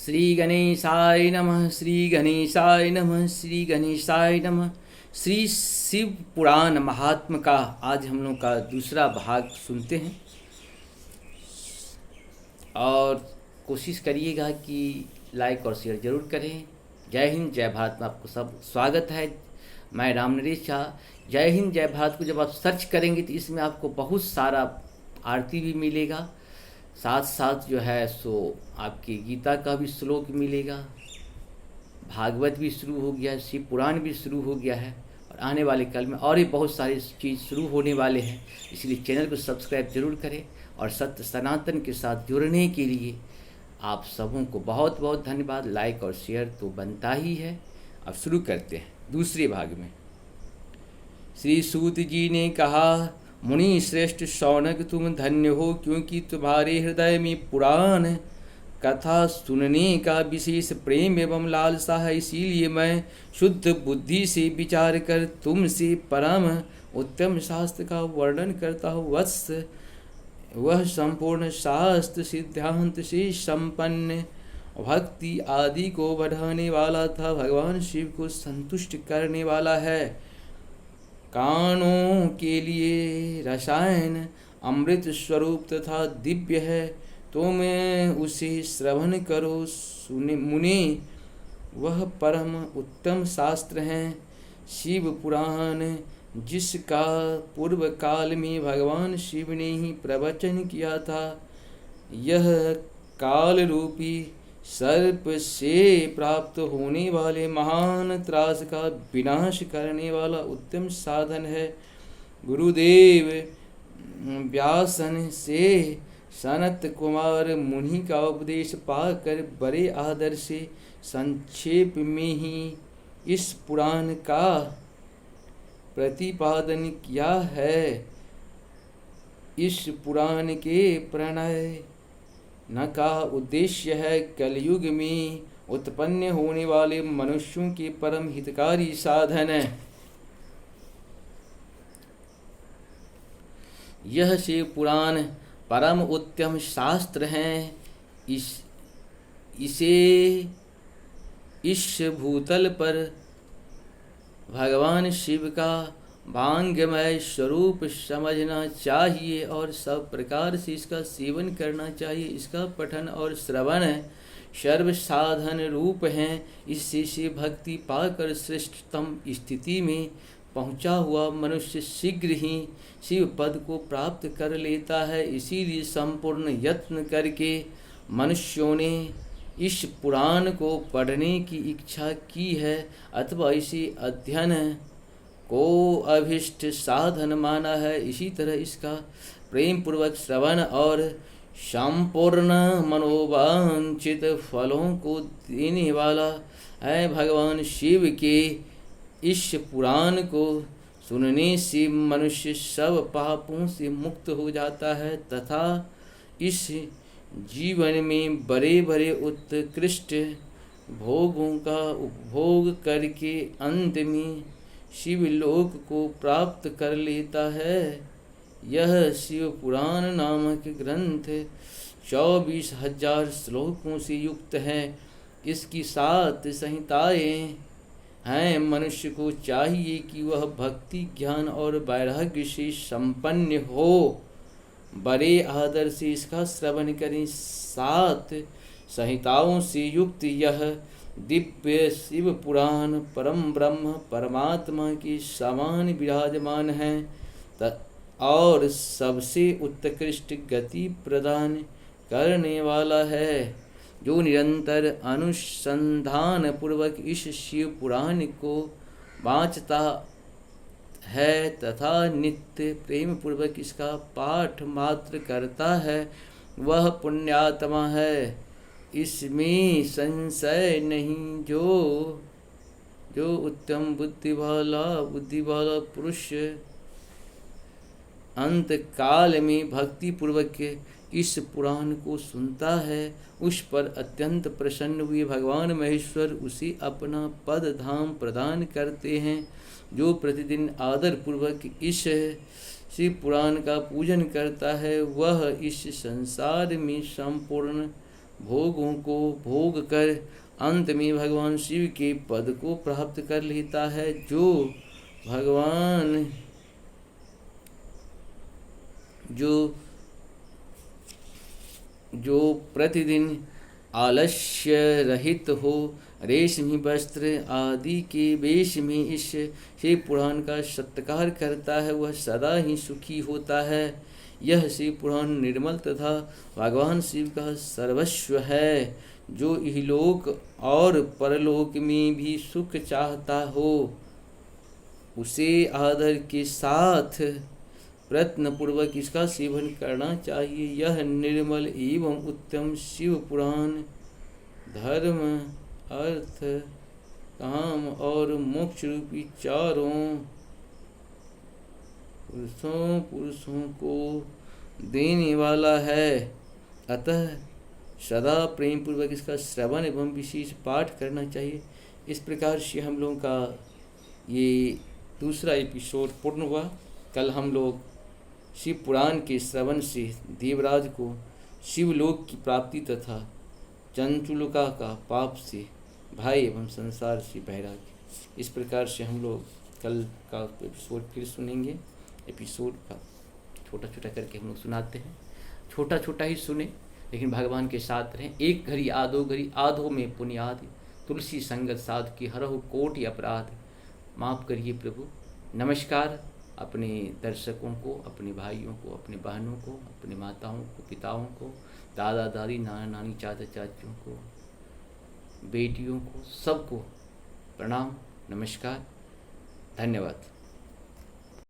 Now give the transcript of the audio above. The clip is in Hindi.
श्री गणेशाय नमः। श्री गणेशाय नमः। श्री गणेशाय नमः। श्री शिव पुराण महात्म का आज हम लोग का दूसरा भाग सुनते हैं और कोशिश करिएगा कि लाइक और शेयर जरूर करें। जय हिंद जय भारत में आपको सब स्वागत है। मैं राम नरेश झा। जय हिंद जय भारत को जब आप सर्च करेंगे तो इसमें आपको बहुत सारा आरती भी मिलेगा, साथ साथ जो है सो आपकी गीता का भी श्लोक मिलेगा, भागवत भी शुरू हो गया है, शिव पुराण भी शुरू हो गया है और आने वाले कल में और भी बहुत सारी चीज़ शुरू होने वाले हैं। इसलिए चैनल को सब्सक्राइब जरूर करें और सत्य सनातन के साथ जुड़ने के लिए आप सबों को बहुत बहुत धन्यवाद। लाइक और शेयर तो बनता ही है। अब शुरू करते हैं दूसरे भाग में। श्री सूत जी ने कहा, मुनि श्रेष्ठ शौनक तुम धन्य हो, क्योंकि तुम्हारे हृदय में पुराण कथा सुनने का विशेष प्रेम एवं लालसा है। इसीलिए मैं शुद्ध बुद्धि से विचार कर तुमसे परम उत्तम शास्त्र का वर्णन करता हूँ। वत्स, वह संपूर्ण शास्त्र सिद्धांत से संपन्न भक्ति आदि को बढ़ाने वाला था, भगवान शिव को संतुष्ट करने वाला है। कानों के लिए रसायन अमृत स्वरूप तथा दिव्य है, तुम उसे श्रवण करो सुने मुने। वह परम उत्तम शास्त्र है शिव पुराण, जिसका पूर्व काल में भगवान शिव ने ही प्रवचन किया था। यह काल रूपी सर्प से प्राप्त होने वाले महान त्रास का विनाश करने वाला उत्तम साधन है। गुरुदेव व्यासन से सनत कुमार मुनि का उपदेश पाकर बड़े आदर से संक्षेप में ही इस पुराण का प्रतिपादन किया है। इस पुराण के प्रणय न का उद्देश्य है कलयुग में उत्पन्न होने वाले मनुष्यों के परम हितकारी साधन है। यह शिव पुराण परम उत्तम शास्त्र हैं। इसे इस भूतल पर भगवान शिव का भांगमय स्वरूप समझना चाहिए और सब प्रकार से इसका सेवन करना चाहिए। इसका पठन और श्रवण सर्व साधन रूप हैं। इससे शिव भक्ति पाकर श्रेष्ठतम स्थिति में पहुंचा हुआ मनुष्य शीघ्र ही शिव पद को प्राप्त कर लेता है। इसीलिए संपूर्ण यत्न करके मनुष्यों ने इस पुराण को पढ़ने की इच्छा की है अथवा इसे अध्ययन को अभिष्ट साधन माना है। इसी तरह इसका प्रेम पूर्वक श्रवण और संपूर्ण मनोवांछित फलों को देने वाला है। भगवान शिव के इस पुराण को सुनने से मनुष्य सब पापों से मुक्त हो जाता है तथा इस जीवन में बड़े बड़े उत्कृष्ट भोगों का उपभोग करके अंत में शिवलोक को प्राप्त कर लेता है। यह शिव पुराण नामक ग्रंथ 24,000 श्लोकों से युक्त है। इसकी 7 संहिताएं हैं। मनुष्य को चाहिए कि वह भक्ति ज्ञान और वैराग्य से संपन्न हो, बड़े आदर से इसका श्रवण करें। 7 संहिताओं से युक्त यह दिव्य शिव पुराण परम ब्रह्म परमात्मा के समान विराजमान है और सबसे उत्कृष्ट गति प्रदान करने वाला है। जो निरंतर अनुसंधान पूर्वक इस शिव पुराण को वांचता है तथा नित्य प्रेम पूर्वक इसका पाठ मात्र करता है, वह पुण्यात्मा है। इसमें संशय नहीं। जो उत्तम बुद्धि वाला पुरुष अंत काल में भक्ति पूर्वक इस पुराण को सुनता है, उस पर अत्यंत प्रसन्न हुए भगवान महेश्वर उसे अपना पद धाम प्रदान करते हैं। जो प्रतिदिन आदर पूर्वक इस शिव पुराण का पूजन करता है, वह इस संसार में संपूर्ण भोगों को भोग कर अंत में भगवान शिव के पद को प्राप्त कर लेता है। जो प्रतिदिन आलस्य रहित हो, रेशमी वस्त्र आदि के वेश में इस शिव पुराण का सत्कार करता है, वह सदा ही सुखी होता है। यह शिव पुराण निर्मल तथा भगवान शिव का सर्वस्व है। जो इहलोक और परलोक में भी सुख चाहता हो, उसे आदर के साथ प्रयत्नपूर्वक इसका सेवन करना चाहिए। यह निर्मल एवं उत्तम शिव पुराण धर्म, अर्थ, काम और मोक्ष रूपी चारों पुरुषों को देने वाला है। अतः सदा प्रेम पूर्वक इसका श्रवण एवं विशेष पाठ करना चाहिए। इस प्रकार से हम लोगों का ये दूसरा एपिसोड पूर्ण हुआ। कल हम लोग शिव पुराण के श्रवण से देवराज को शिवलोक की प्राप्ति तथा चंचुलिका का पाप से भय एवं संसार से वैराग्य, इस प्रकार से हम लोग कल का एपिसोड फिर सुनेंगे। एपिसोड का छोटा छोटा करके हम लोग सुनाते हैं। छोटा छोटा ही सुने, लेकिन भगवान के साथ रहें। एक घड़ी आधो घड़ी आधो में पुण्यादि, तुलसी संगत साधु की हरहु कोटि अपराध। माफ़ करिए प्रभु। नमस्कार अपने दर्शकों को, अपने भाइयों को, अपने बहनों को, अपने माताओं को, पिताओं को, दादा दादी, नाना नानी, चाचा चाचियों को, बेटियों को, सबको प्रणाम, नमस्कार, धन्यवाद।